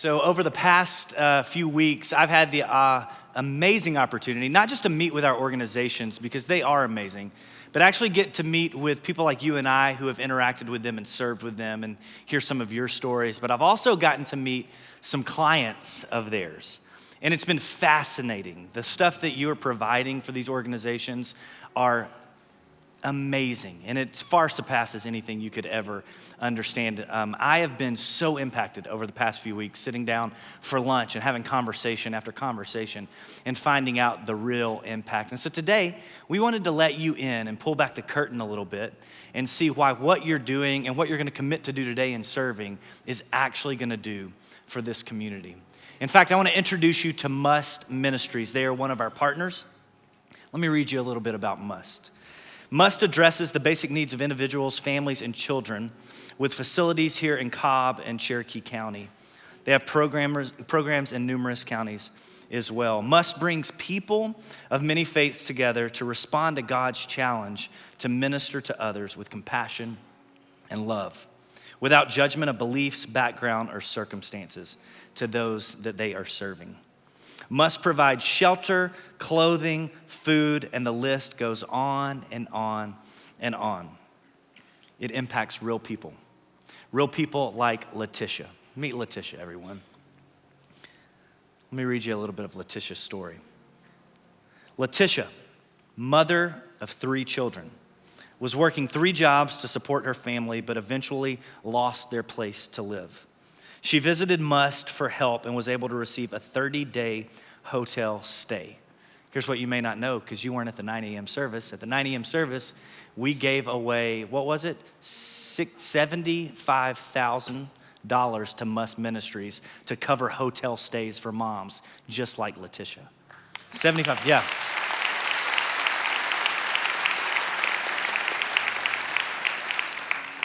So over the past few weeks, I've had the amazing opportunity, not just to meet with our organizations, because they are amazing, but actually get to meet with people like you and I who have interacted with them and served with them and hear some of your stories. But I've also gotten to meet some clients of theirs. And it's been fascinating. The stuff that you are providing for these organizations are amazing, and it far surpasses anything you could ever understand. I have been so impacted over the past few weeks, sitting down for lunch and having conversation after conversation and finding out the real impact. And so today, we wanted to let you in and pull back the curtain a little bit and see why what you're doing and what you're gonna commit to do today in serving is actually gonna do for this community. In fact, I wanna introduce you to Must Ministries. They are one of our partners. Let me read you a little bit about Must. Must addresses the basic needs of individuals, families, and children with facilities here in Cobb and Cherokee County. They have programs in numerous counties as well. Must brings people of many faiths together to respond to God's challenge to minister to others with compassion and love, without judgment of beliefs, background, or circumstances to those that they are serving. Must provide shelter, clothing, food, and the list goes on and on and on. It impacts real people like Letitia. Meet Letitia, everyone. Let me read you a little bit of Letitia's story. Letitia, mother of 3 children, was working 3 jobs to support her family, but eventually lost their place to live. She visited Must for help and was able to receive a 30-day hotel stay. Here's what you may not know because you weren't at the 9 a.m. service. At the 9 a.m. service, we gave away, what was it? $75,000 to Must Ministries to cover hotel stays for moms, just like Letitia. 75, yeah.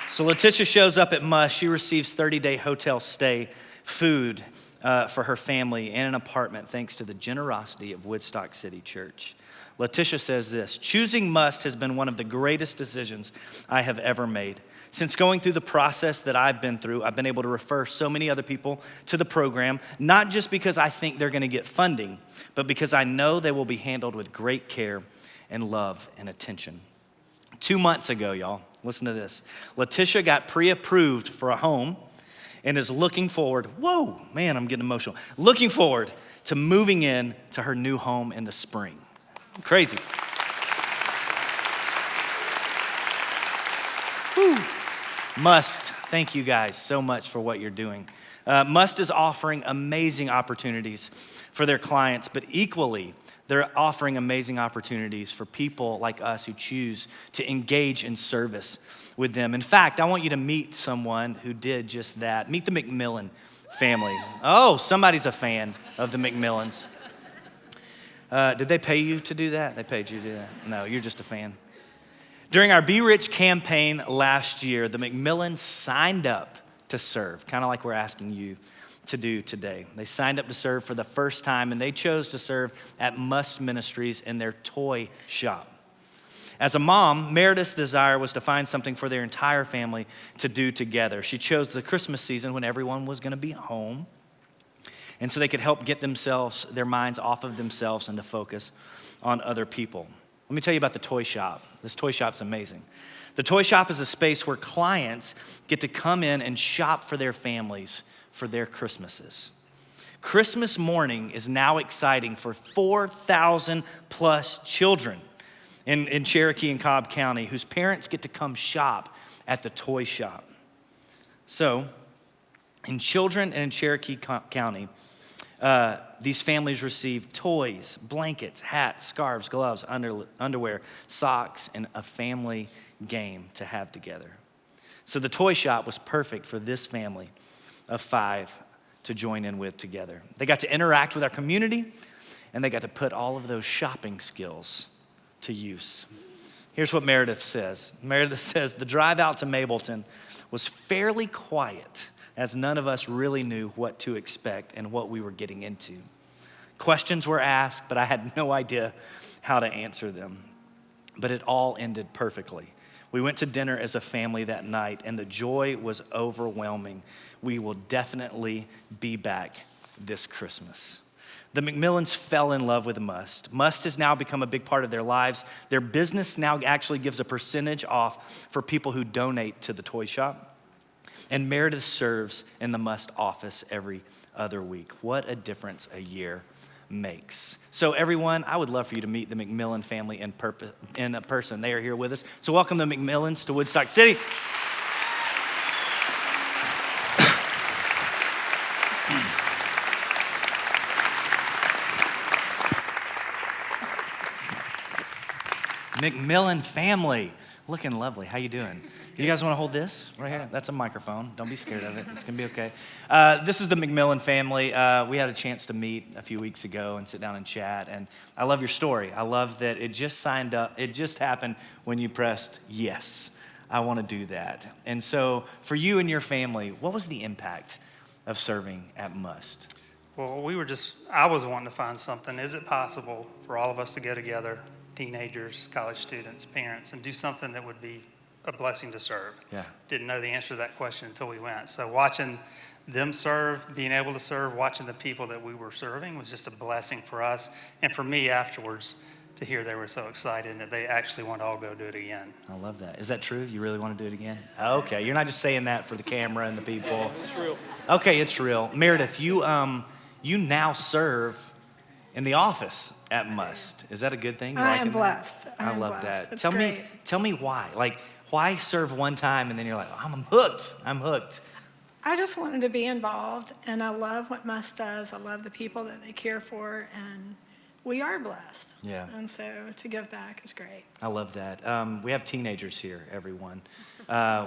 So Letitia shows up at Must. She receives 30-day hotel stay, food for her family, and an apartment thanks to the generosity of Woodstock City Church. Letitia says this: choosing Must has been one of the greatest decisions I have ever made. Since going through the process that I've been through, I've been able to refer so many other people to the program, not just because I think they're gonna get funding, but because I know they will be handled with great care and love and attention. 2 months ago, y'all, listen to this. Letitia got pre-approved for a home and is looking forward, whoa, man, I'm getting emotional, looking forward to moving in to her new home in the spring. Crazy. Whew. Must, thank you guys so much for what you're doing. Must is offering amazing opportunities for their clients, but equally, they're offering amazing opportunities for people like us who choose to engage in service with them. In fact, I want you to meet someone who did just that. Meet the McMillan family. Oh, somebody's a fan of the McMillans. Did they pay you to do that? They paid you to do that? No, you're just a fan. During our Be Rich campaign last year, the McMillans signed up to serve, kind of like we're asking you to do today. They signed up to serve for the first time, and they chose to serve at Must Ministries in their toy shop. As a mom, Meredith's desire was to find something for their entire family to do together. She chose the Christmas season when everyone was gonna be home, and so they could help get their minds off of themselves and to focus on other people. Let me tell you about the toy shop. This toy shop's amazing. The toy shop is a space where clients get to come in and shop for their families for their Christmases. Christmas morning is now exciting for 4,000 plus children in Cherokee and Cobb County whose parents get to come shop at the toy shop. So, in children and in Cherokee County, these families receive toys, blankets, hats, scarves, gloves, underwear, socks, and a family game to have together. So the toy shop was perfect for this family of 5 to join in with together. They got to interact with our community, and they got to put all of those shopping skills to use. Here's what Meredith says. Meredith says, the drive out to Mableton was fairly quiet, as none of us really knew what to expect and what we were getting into. Questions were asked, but I had no idea how to answer them. But it all ended perfectly, We went to dinner as a family that night, and the joy was overwhelming. We will definitely be back this Christmas. The McMillans fell in love with Must. Must has now become a big part of their lives. Their business now actually gives a percentage off for people who donate to the toy shop. And Meredith serves in the Must office every other week. What a difference a year makes. So everyone, I would love for you to meet the McMillan family in person. They are here with us. So welcome the McMillans to Woodstock City. McMillan family, looking lovely. How you doing? You guys want to hold this right here? That's a microphone. Don't be scared of it. It's going to be okay. This is the McMillan family. We had a chance to meet a few weeks ago and sit down and chat. And I love your story. I love that it just signed up. It just happened when you pressed yes. I want to do that. And so for you and your family, what was the impact of serving at Must? Well, I was wanting to find something. Is it possible for all of us to go together, teenagers, college students, parents, and do something that would be a blessing to serve? Yeah. Didn't know the answer to that question until we went. So watching them serve, being able to serve, watching the people that we were serving was just a blessing for us. And for me afterwards, to hear they were so excited and that they actually want to all go do it again. I love that. Is that true? You really want to do it again? Okay, you're not just saying that for the camera and the people. It's real. Okay, it's real. Meredith, you now serve in the office at Must. Is that a good thing? I am blessed. I love that. It's Tell great. me why. Like, why serve one time and then you're like, oh, I'm hooked. I just wanted to be involved, and I love what Must does. I love the people that they care for, and we are blessed. Yeah. And so to give back is great. I love that. We have teenagers here, everyone,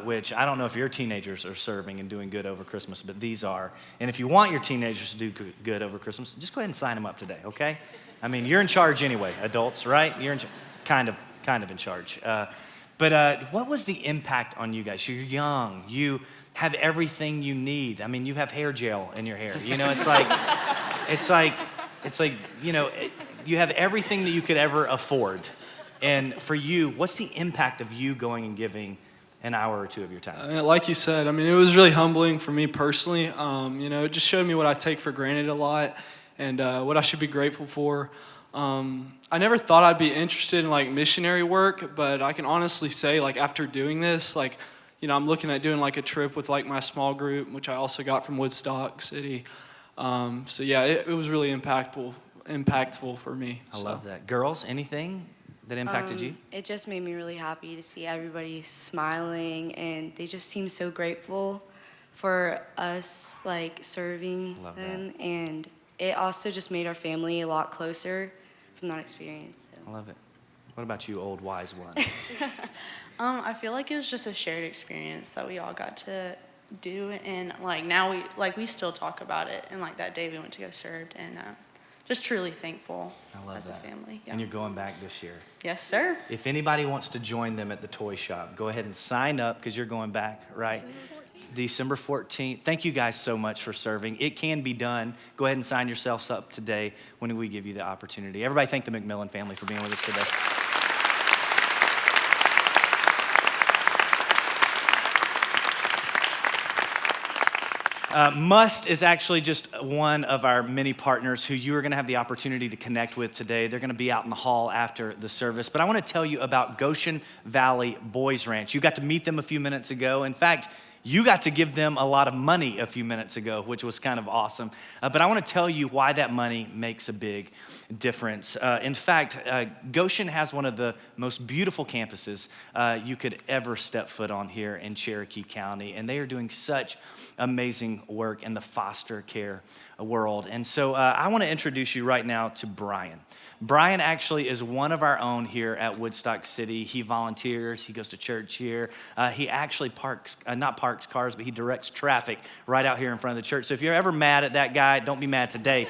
which I don't know if your teenagers are serving and doing good over Christmas, but these are. And if you want your teenagers to do good over Christmas, just go ahead and sign them up today, okay? I mean, you're in charge anyway, adults, right? You're kind of in charge. But what was the impact on you guys? You're young. You have everything you need. I mean, you have hair gel in your hair. You know, it's like, you know, you have everything that you could ever afford. And for you, what's the impact of you going and giving an hour or two of your time? Like you said, I mean, it was really humbling for me personally. You know, it just showed me what I take for granted a lot and what I should be grateful for. I never thought I'd be interested in like missionary work, but I can honestly say like after doing this, like, you know, I'm looking at doing like a trip with like my small group, which I also got from Woodstock City. So yeah, it was really impactful for me. I love that. Girls, anything that impacted you? It just made me really happy to see everybody smiling, and they just seem so grateful for us like serving them. And it also just made our family a lot closer from that experience. So. I love it. What about you, old wise one? I feel like it was just a shared experience that we all got to do, and like now we still talk about it, and like that day we went to go serve, and just truly thankful as a family. Yeah. And you're going back this year. Yes, sir. If anybody wants to join them at the toy shop, go ahead and sign up because you're going back, right? December 14th. Thank you guys so much for serving. It can be done. Go ahead and sign yourselves up today when we give you the opportunity. Everybody thank the McMillan family for being with us today. Must is actually just one of our many partners who you are going to have the opportunity to connect with today. They're going to be out in the hall after the service. But I want to tell you about Goshen Valley Boys Ranch. You got to meet them a few minutes ago. In fact, you got to give them a lot of money a few minutes ago, which was kind of awesome. But I want to tell you why that money makes a big difference. In fact, Goshen has one of the most beautiful campuses you could ever step foot on here in Cherokee County. And they are doing such amazing work in the foster care world. And so I want to introduce you right now to Brian. Brian actually is one of our own here at Woodstock City. He volunteers, he goes to church here. He actually not parks cars, but he directs traffic right out here in front of the church. So if you're ever mad at that guy, don't be mad today.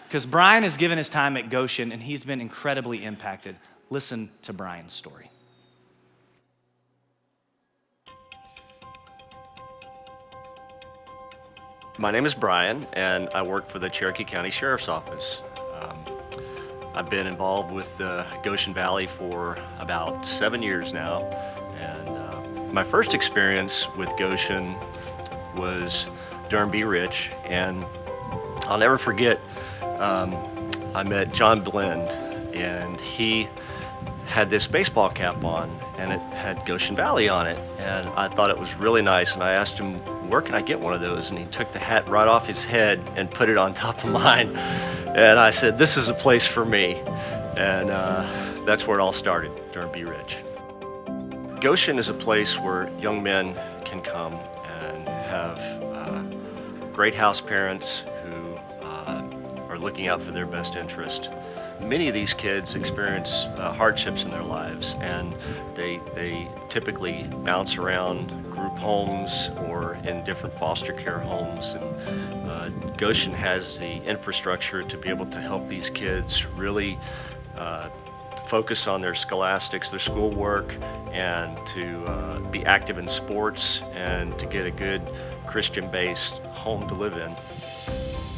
Because Brian has given his time at Goshen and he's been incredibly impacted. Listen to Brian's story. My name is Brian, and I work for the Cherokee County Sheriff's Office. I've been involved with Goshen Valley for about 7 years now, and My first experience with Goshen was during Be Rich, and I'll never forget, I met John Blend, and he had this baseball cap on, and it had Goshen Valley on it, and I thought it was really nice, and I asked him, where can I get one of those? And he took the hat right off his head and put it on top of mine, and I said, this is a place for me, and that's where it all started, during Be Rich. Goshen is a place where young men can come and have great house parents who are looking out for their best interest. Many of these kids experience hardships in their lives, and they typically bounce around group homes or in different foster care homes. And Goshen has the infrastructure to be able to help these kids really focus on their scholastics, their schoolwork, and to be active in sports and to get a good Christian-based home to live in.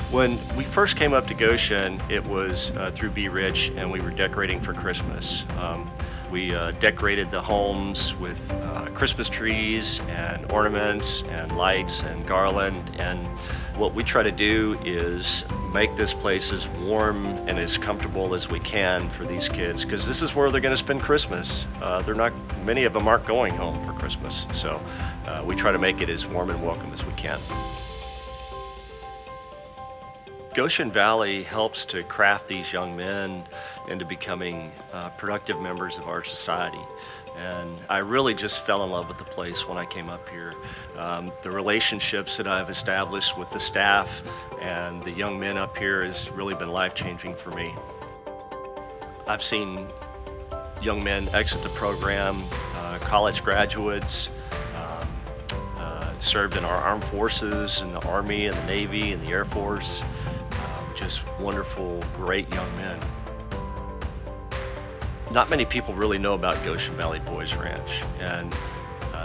When we first came up to Goshen, it was through Be Rich, and we were decorating for Christmas. We decorated the homes with Christmas trees and ornaments and lights and garland. And what we try to do is make this place as warm and as comfortable as we can for these kids, because this is where they're going to spend Christmas. Many of them aren't going home for Christmas, so we try to make it as warm and welcome as we can. Goshen Valley helps to craft these young men into becoming productive members of our society. And I really just fell in love with the place when I came up here. The relationships that I've established with the staff and the young men up here has really been life-changing for me. I've seen young men exit the program, college graduates, served in our armed forces, in the Army, and the Navy, and the Air Force. Just wonderful, great young men. Not many people really know about Goshen Valley Boys Ranch, and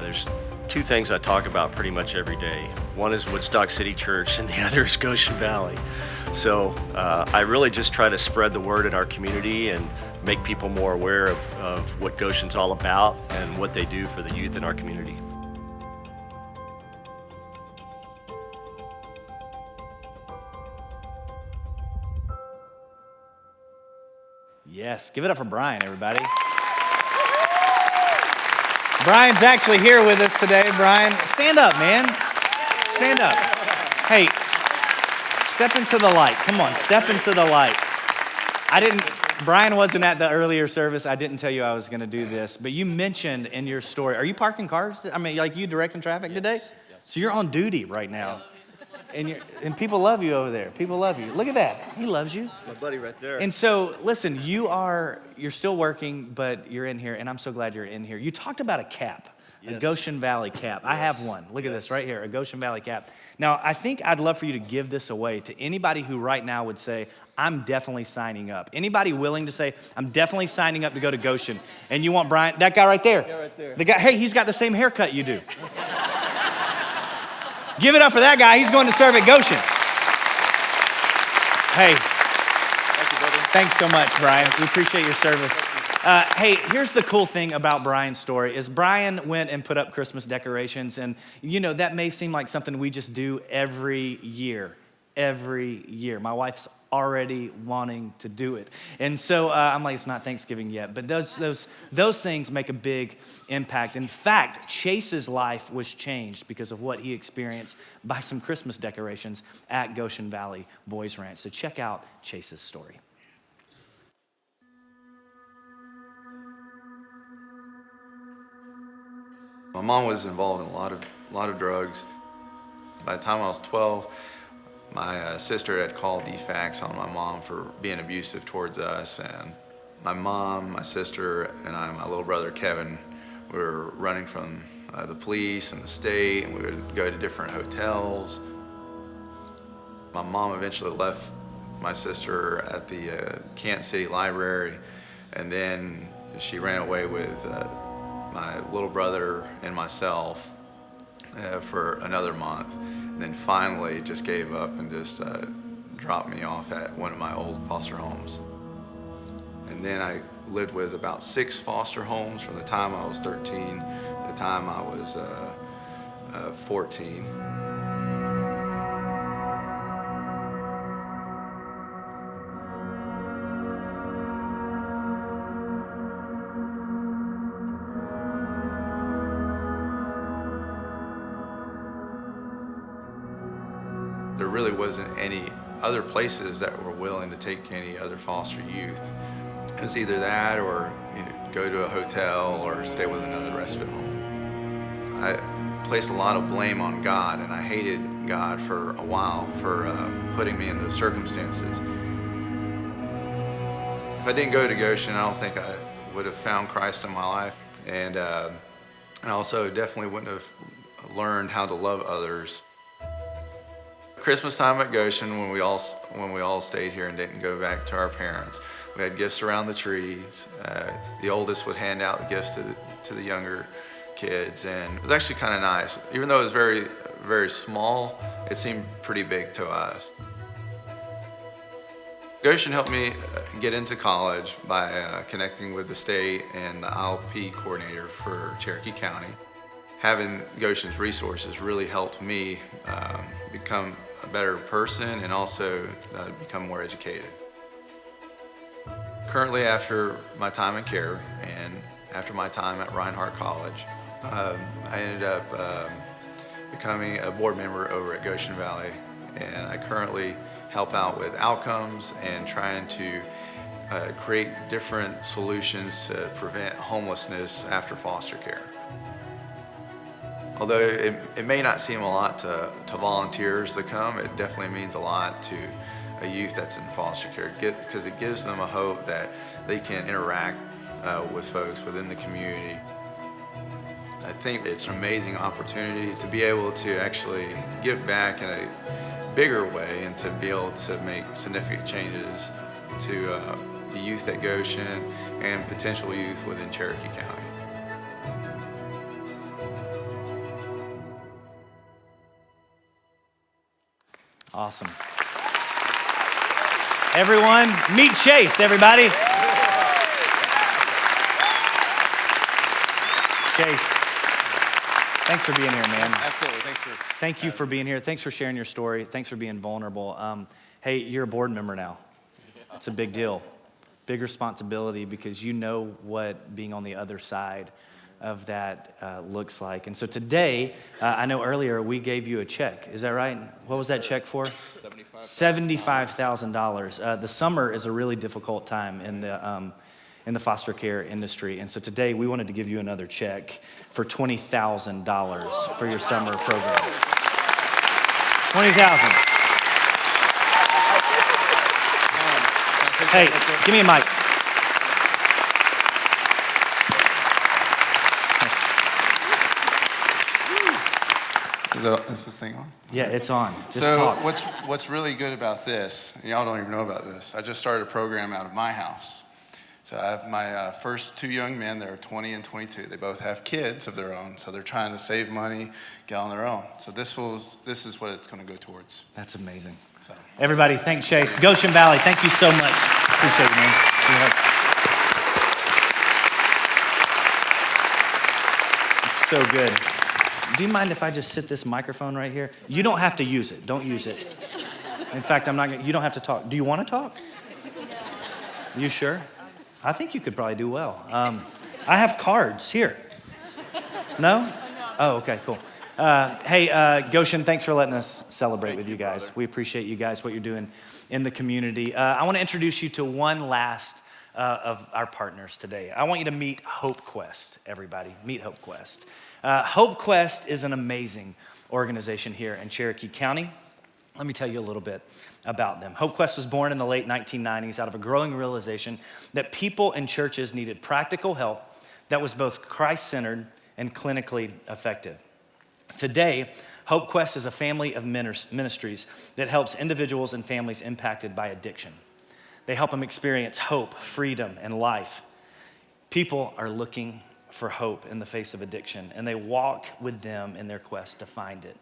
there's two things I talk about pretty much every day. One is Woodstock City Church, and the other is Goshen Valley. So I really just try to spread the word in our community and make people more aware of what Goshen's all about and what they do for the youth in our community. Yes, give it up for Brian, everybody. Brian's actually here with us today. Brian, stand up, man. Stand up. Hey, step into the light. Come on, step into the light. Brian wasn't at the earlier service. I didn't tell you I was going to do this, but you mentioned in your story, are you parking cars? I mean, like you directing traffic today? Yes. So you're on duty right now. And people love you over there. People love you. Look at that. He loves you. My buddy right there. And so, listen, you're still working, but you're in here, and I'm so glad you're in here. You talked about a cap, a Goshen Valley cap. Yes. I have one. Look at this right here, a Goshen Valley cap. Now, I think I'd love for you to give this away to anybody who right now would say, I'm definitely signing up. Anybody willing to say, I'm definitely signing up to go to Goshen? And you want Brian, that guy right there. Yeah, right there. The guy, hey, he's got the same haircut you do. Give it up for that guy. He's going to serve at Goshen. Hey, thanks so much, Brian. We appreciate your service. Hey, here's the cool thing about Brian's story is Brian went and put up Christmas decorations, and you know that may seem like something we just do every year. Every year. My wife's already wanting to do it. And so I'm like, it's not Thanksgiving yet. But those things make a big impact. In fact, Chase's life was changed because of what he experienced by some Christmas decorations at Goshen Valley Boys Ranch. So check out Chase's story. My mom was involved in a lot of drugs. By the time I was 12, my sister had called DFACS on my mom for being abusive towards us, and my mom, my sister, and my little brother Kevin, we were running from the police and the state, and we would go to different hotels. My mom eventually left my sister at the Kansas City Library, and then she ran away with my little brother and myself for another month. And then finally just gave up and just dropped me off at one of my old foster homes. And then I lived with about 6 foster homes from the time I was 13 At the time I was 14. There really wasn't any other places that were willing to take any other foster youth. It was either that or go to a hotel or stay with another respite home. I placed a lot of blame on God, and I hated God for a while for putting me in those circumstances. If I didn't go to Goshen, I don't think I would have found Christ in my life, and I also definitely wouldn't have learned how to love others. Christmas time at Goshen, when we all stayed here and didn't go back to our parents, we had gifts around the trees. The oldest would hand out the gifts to the younger kids, and it was actually kind of nice. Even though it was very, very small, it seemed pretty big to us. Goshen helped me get into college by connecting with the state and the ILP coordinator for Cherokee County. Having Goshen's resources really helped me become a better person and also become more educated. Currently, after my time in care and after my time at Reinhardt College, I ended up becoming a board member over at Goshen Valley, and I currently help out with outcomes and trying to create different solutions to prevent homelessness after foster care. Although it may not seem a lot to volunteers that come, it definitely means a lot to a youth that's in foster care, because it gives them a hope that they can interact with folks within the community. I think it's an amazing opportunity to be able to actually give back in a bigger way and to be able to make significant changes to the youth at Goshen and potential youth within Cherokee County. Awesome. Everyone, meet Chase, everybody. Chase, thanks for being here, man. Absolutely. Thank you for being here. Thanks for sharing your story. Thanks for being vulnerable. Hey, you're a board member now. It's a big deal. Big responsibility, because you know what being on the other side of that looks like. And so today, I know earlier we gave you a check. Is that right? What was that check for? $75,000. The summer is a really difficult time in the foster care industry. And so today we wanted to give you another check for $20,000 for your summer program. $20,000. Hey, give me a mic. Is this thing on? Yeah, it's on. Just so talk. what's really good about this, and y'all don't even know about this, I just started a program out of my house. So I have my first two young men, they're 20 and 22. They both have kids of their own, so they're trying to save money, get on their own. So this is what it's going to go towards. That's amazing. So. Everybody, thank Chase. Goshen Valley, thank you so much. Appreciate it, man. It's so good. Do you mind if I just sit this microphone right here? You don't have to use it. Don't use it. In fact, you don't have to talk. Do you want to talk? You sure? I think you could probably do well. I have cards here. No? Oh, okay, cool. Hey, Goshen, thanks for letting us celebrate with you guys. Brother. We appreciate you guys, what you're doing in the community. I want to introduce you to one last of our partners today. I want you to meet Hope Quest, everybody. Meet Hope Quest. Hope Quest is an amazing organization here in Cherokee County. Let me tell you a little bit about them. Hope Quest was born in the late 1990s out of a growing realization that people in churches needed practical help that was both Christ-centered and clinically effective. Today, Hope Quest is a family of ministries that helps individuals and families impacted by addiction. They help them experience hope, freedom, and life. People are looking for hope in the face of addiction, and they walk with them in their quest to find it.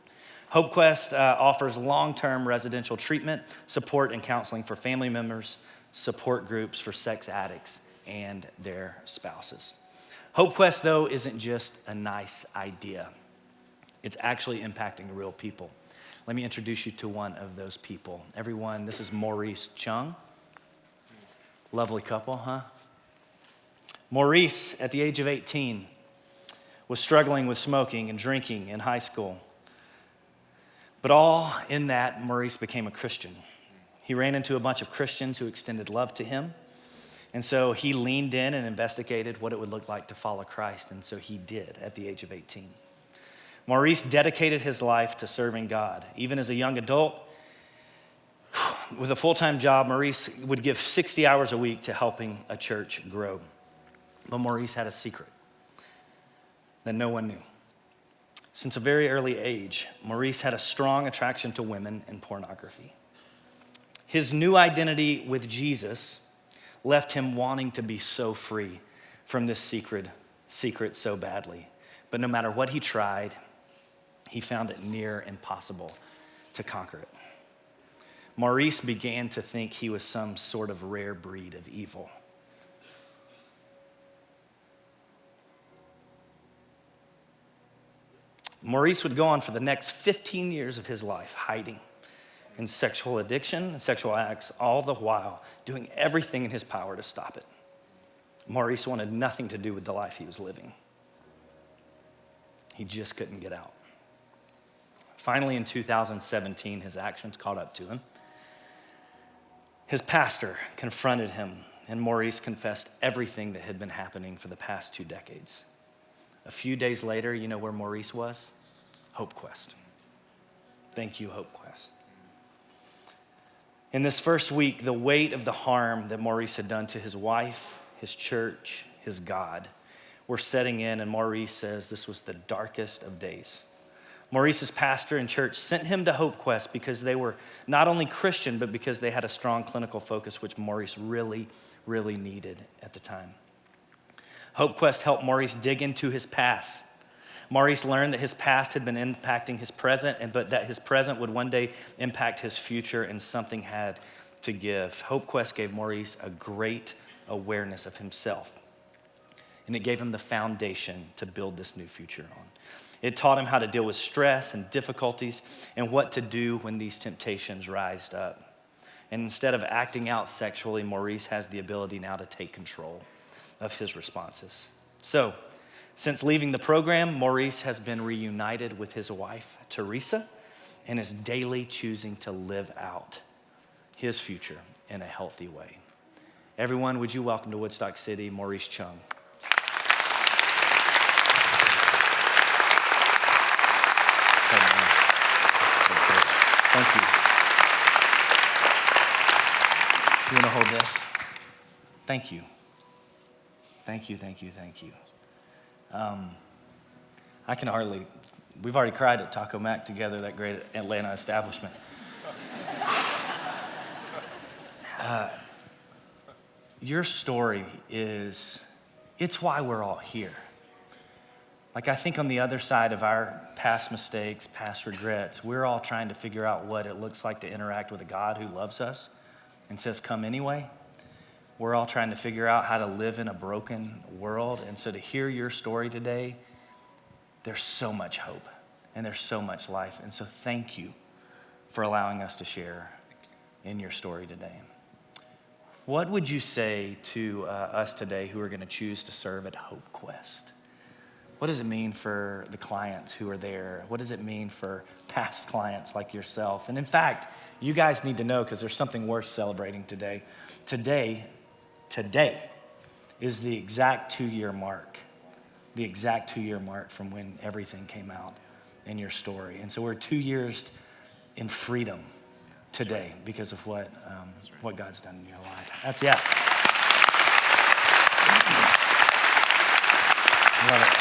Hope Quest offers long-term residential treatment, support, and counseling for family members, support groups for sex addicts and their spouses. Hope Quest, though, isn't just a nice idea. It's actually impacting real people. Let me introduce you to one of those people. Everyone, this is Maurice Chung. Lovely couple, huh? Maurice, at the age of 18, was struggling with smoking and drinking in high school. But all in that, Maurice became a Christian. He ran into a bunch of Christians who extended love to him. And so he leaned in and investigated what it would look like to follow Christ. And so he did at the age of 18. Maurice dedicated his life to serving God. Even as a young adult, with a full-time job, Maurice would give 60 hours a week to helping a church grow. But Maurice had a secret that no one knew. Since a very early age, Maurice had a strong attraction to women and pornography. His new identity with Jesus left him wanting to be so free from this secret so badly. But no matter what he tried, he found it near impossible to conquer it. Maurice began to think he was some sort of rare breed of evil. Maurice would go on for the next 15 years of his life hiding in sexual addiction and sexual acts, all the while doing everything in his power to stop it. Maurice wanted nothing to do with the life he was living. He just couldn't get out. Finally, in 2017, his actions caught up to him. His pastor confronted him, and Maurice confessed everything that had been happening for the past 2 decades. A few days later, you know where Maurice was? Hope Quest. Thank you, Hope Quest. In this first week, the weight of the harm that Maurice had done to his wife, his church, his God, were setting in, and Maurice says this was the darkest of days. Maurice's pastor and church sent him to Hope Quest because they were not only Christian, but because they had a strong clinical focus, which Maurice really, really needed at the time. Hope Quest helped Maurice dig into his past. Maurice learned that his past had been impacting his present, but that his present would one day impact his future, and something had to give. Hope Quest gave Maurice a great awareness of himself, and it gave him the foundation to build this new future on. It taught him how to deal with stress and difficulties and what to do when these temptations rised up. And instead of acting out sexually, Maurice has the ability now to take control of his responses. So, since leaving the program, Maurice has been reunited with his wife, Teresa, and is daily choosing to live out his future in a healthy way. Everyone, would you welcome to Woodstock City, Maurice Chung. Thank you. You want to hold this? Thank you. Thank you, thank you, thank you. We've already cried at Taco Mac together, that great Atlanta establishment. Your story it's why we're all here. Like, I think on the other side of our past mistakes, past regrets, we're all trying to figure out what it looks like to interact with a God who loves us and says, come anyway. We're all trying to figure out how to live in a broken world. And so to hear your story today, there's so much hope and there's so much life. And so thank you for allowing us to share in your story today. What would you say to us today who are going to choose to serve at Hope Quest? What does it mean for the clients who are there? What does it mean for past clients like yourself? And in fact, you guys need to know, because there's something worth celebrating today. Today is the exact 2-year mark. The exact 2-year mark from when everything came out in your story. And so we're 2 years in freedom today because of what God's done in your life. That's, yeah. Love it.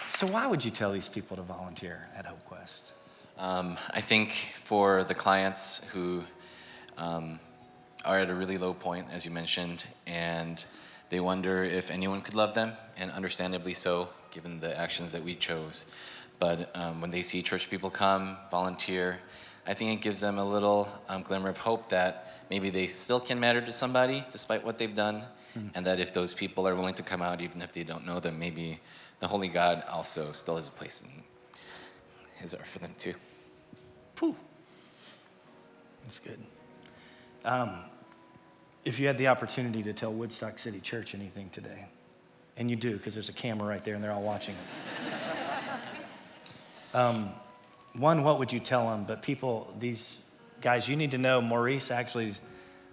So why would you tell these people to volunteer at Hope Quest? I think for the clients who are at a really low point, as you mentioned, and they wonder if anyone could love them, and understandably so, given the actions that we chose. But when they see church people come, volunteer, I think it gives them a little glimmer of hope that maybe they still can matter to somebody despite what they've done, and that if those people are willing to come out, even if they don't know them, maybe the Holy God also still has a place in His heart for them too. Whew. That's good. If you had the opportunity to tell Woodstock City Church anything today, and you do, because there's a camera right there and they're all watching it. One, what would you tell them? But people, these guys, you need to know Maurice actually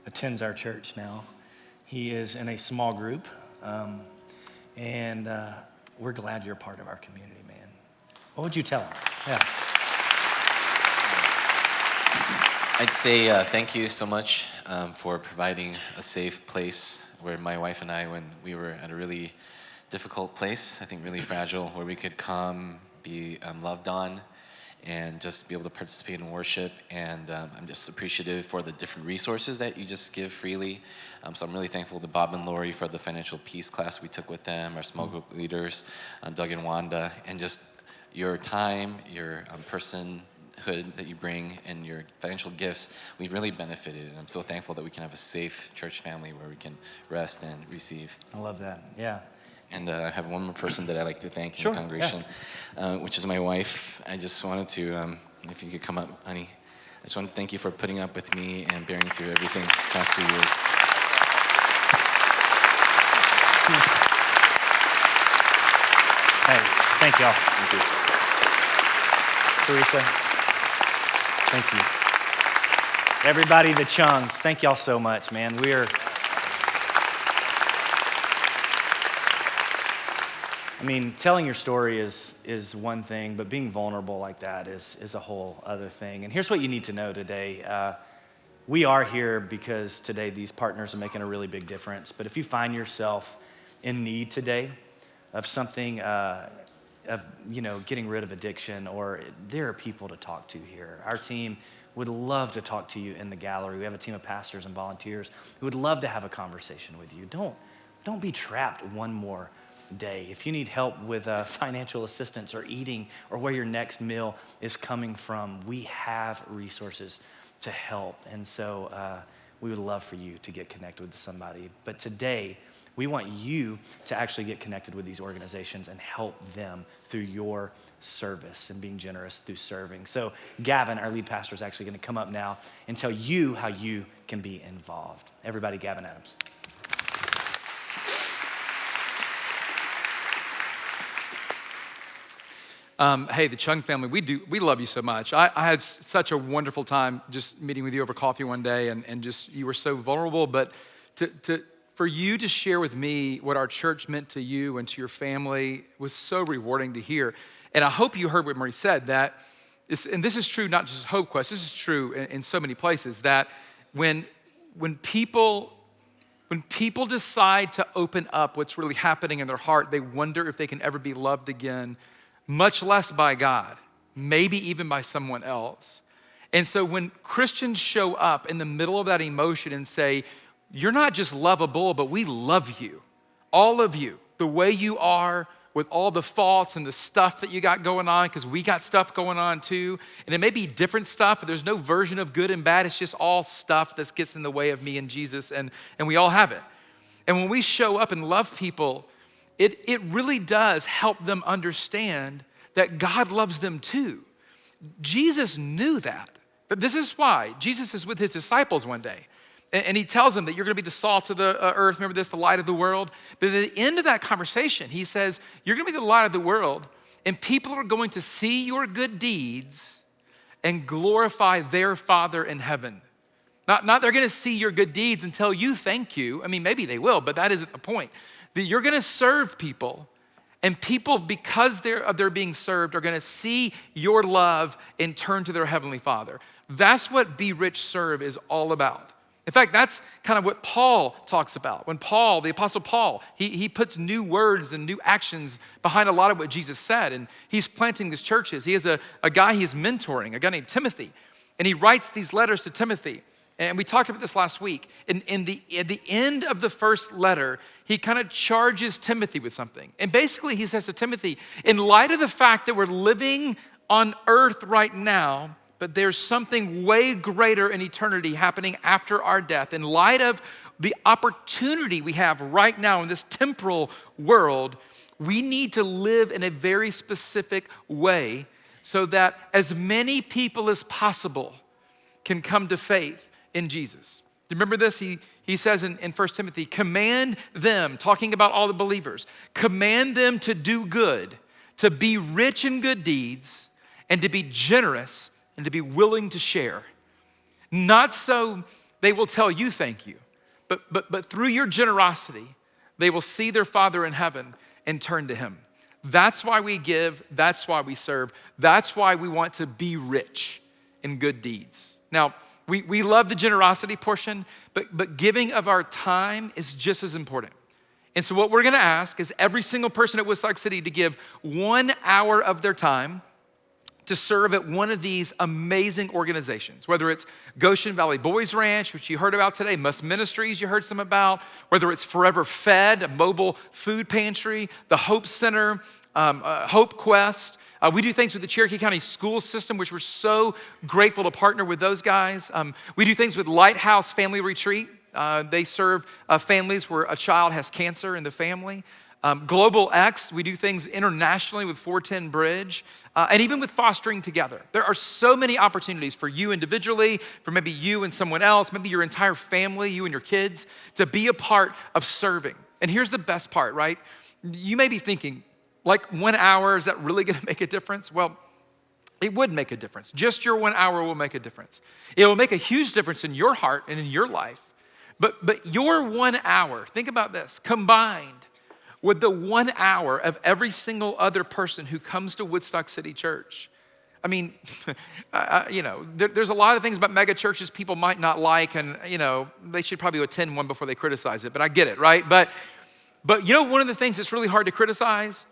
attends our church now. He is in a small group, and we're glad you're a part of our community, man. What would you tell him? Yeah. I'd say thank you so much for providing a safe place where my wife and I, when we were at a really difficult place, I think really fragile, where we could come, be loved on, and just be able to participate in worship. And I'm just appreciative for the different resources that you just give freely. So I'm really thankful to Bob and Lori for the financial peace class we took with them, our small group leaders, Doug and Wanda, and just your time, your personhood that you bring, and your financial gifts. We've really benefited, and I'm so thankful that we can have a safe church family where we can rest and receive. I love that, yeah. And I have one more person that I like to thank in Sure, the congregation, which is my wife. I just wanted to, if you could come up, honey, I just want to thank you for putting up with me and bearing through everything the past 2 years. Hey, thank y'all. Thank you. Teresa, thank you. Everybody, the Chungs, thank y'all so much, man. Telling your story is one thing, but being vulnerable like that is a whole other thing. And here's what you need to know today. We are here because today these partners are making a really big difference. But if you find yourself in need today of something, getting rid of addiction, or there are people to talk to here. Our team would love to talk to you in the gallery. We have a team of pastors and volunteers who would love to have a conversation with you. Don't be trapped one more day. If you need help with financial assistance or eating or where your next meal is coming from, we have resources to help. And so we would love for you to get connected with somebody. But today, we want you to actually get connected with these organizations and help them through your service and being generous through serving. So Gavin, our lead pastor, is actually going to come up now and tell you how you can be involved. Everybody, Gavin Adams. Hey, the Chung family, we love you so much. I had such a wonderful time just meeting with you over coffee one day, and just, you were so vulnerable, but for you to share with me what our church meant to you and to your family was so rewarding to hear. And I hope you heard what Marie said, and this is true not just Hope Quest, this is true in so many places, that when people decide to open up what's really happening in their heart, they wonder if they can ever be loved again, much less by God, maybe even by someone else. And so when Christians show up in the middle of that emotion and say, you're not just lovable, but we love you, all of you, the way you are, with all the faults and the stuff that you got going on, because we got stuff going on too. And it may be different stuff, but there's no version of good and bad. It's just all stuff that gets in the way of me and Jesus, and we all have it. And when we show up and love people, it really does help them understand that God loves them too. Jesus knew that. But this is why Jesus is with his disciples one day. And he tells them that you're going to be the salt of the earth. Remember this, the light of the world. But at the end of that conversation, he says, you're going to be the light of the world, and people are going to see your good deeds and glorify their Father in heaven. Not they're going to see your good deeds and tell you thank you. I mean, maybe they will, but that isn't the point. That you're going to serve people, and people, because they're being served, are going to see your love and turn to their Heavenly Father. That's what Be Rich, Serve is all about. In fact, that's kind of what Paul talks about. When Paul, the Apostle Paul, he puts new words and new actions behind a lot of what Jesus said, and he's planting these churches. He has a guy he's mentoring, a guy named Timothy, and he writes these letters to Timothy. And we talked about this last week. At the end of the first letter, he kind of charges Timothy with something. And basically he says to Timothy, in light of the fact that we're living on earth right now, but there's something way greater in eternity happening after our death, in light of the opportunity we have right now in this temporal world, we need to live in a very specific way so that as many people as possible can come to faith in Jesus. Remember this? He says in 1 Timothy, command them, talking about all the believers, command them to do good, to be rich in good deeds, and to be generous and to be willing to share. Not so they will tell you thank you, but through your generosity, they will see their Father in heaven and turn to him. That's why we give, that's why we serve, that's why we want to be rich in good deeds. Now, we love the generosity portion, but giving of our time is just as important. And so what we're gonna ask is every single person at Woodstock City to give 1 hour of their time to serve at one of these amazing organizations, whether it's Goshen Valley Boys Ranch, which you heard about today, Must Ministries, you heard some about, whether it's Forever Fed, a mobile food pantry, the Hope Center, Hope Quest. We do things with the Cherokee County school system, which we're so grateful to partner with those guys. We do things with Lighthouse Family Retreat. They serve families where a child has cancer in the family. Global X, we do things internationally with 410 Bridge, and even with Fostering Together. There are so many opportunities for you individually, for maybe you and someone else, maybe your entire family, you and your kids, to be a part of serving. And here's the best part, right? You may be thinking, like 1 hour, is that really gonna make a difference? Well, it would make a difference. Just your 1 hour will make a difference. It will make a huge difference in your heart and in your life. But your 1 hour, think about this, combined with the 1 hour of every single other person who comes to Woodstock City Church. I mean, there's a lot of things about mega churches people might not like, and they should probably attend one before they criticize it, but I get it, right? But one of the things that's really hard to criticize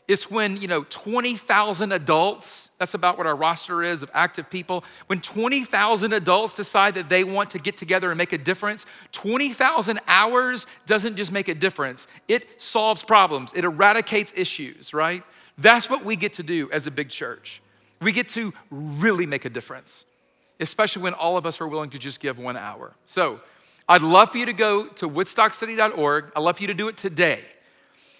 is when 20,000 adults, that's about what our roster is of active people, when 20,000 adults decide that they want to get together and make a difference, 20,000 hours doesn't just make a difference, it solves problems, it eradicates issues, right? That's what we get to do as a big church. We get to really make a difference, especially when all of us are willing to just give 1 hour. So I'd love for you to go to woodstockcity.org. I'd love for you to do it today.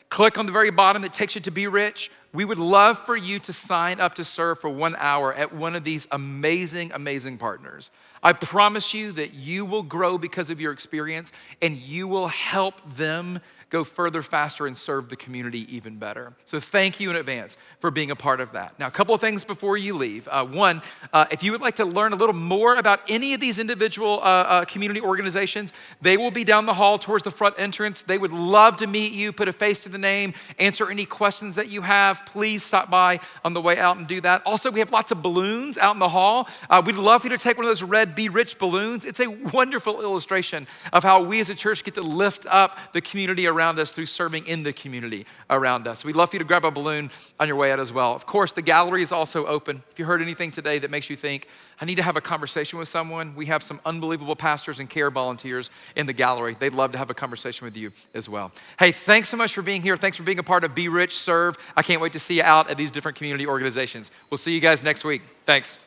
Click on the very bottom that takes you to Be Rich. We would love for you to sign up to serve for 1 hour at one of these amazing, amazing partners. I promise you that you will grow because of your experience and you will help them go further, faster, and serve the community even better. So thank you in advance for being a part of that. Now, a couple of things before you leave. One, if you would like to learn a little more about any of these individual community organizations, they will be down the hall towards the front entrance. They would love to meet you, put a face to the name, answer any questions that you have. Please stop by on the way out and do that. Also, we have lots of balloons out in the hall. We'd love for you to take one of those red Be Rich balloons. It's a wonderful illustration of how we as a church get to lift up the community around us through serving in the community around us. We'd love for you to grab a balloon on your way out as well. Of course, the gallery is also open. If you heard anything today that makes you think, I need to have a conversation with someone, we have some unbelievable pastors and care volunteers in the gallery. They'd love to have a conversation with you as well. Hey, thanks so much for being here. Thanks for being a part of Be Rich, Serve. I can't wait to see you out at these different community organizations. We'll see you guys next week. Thanks.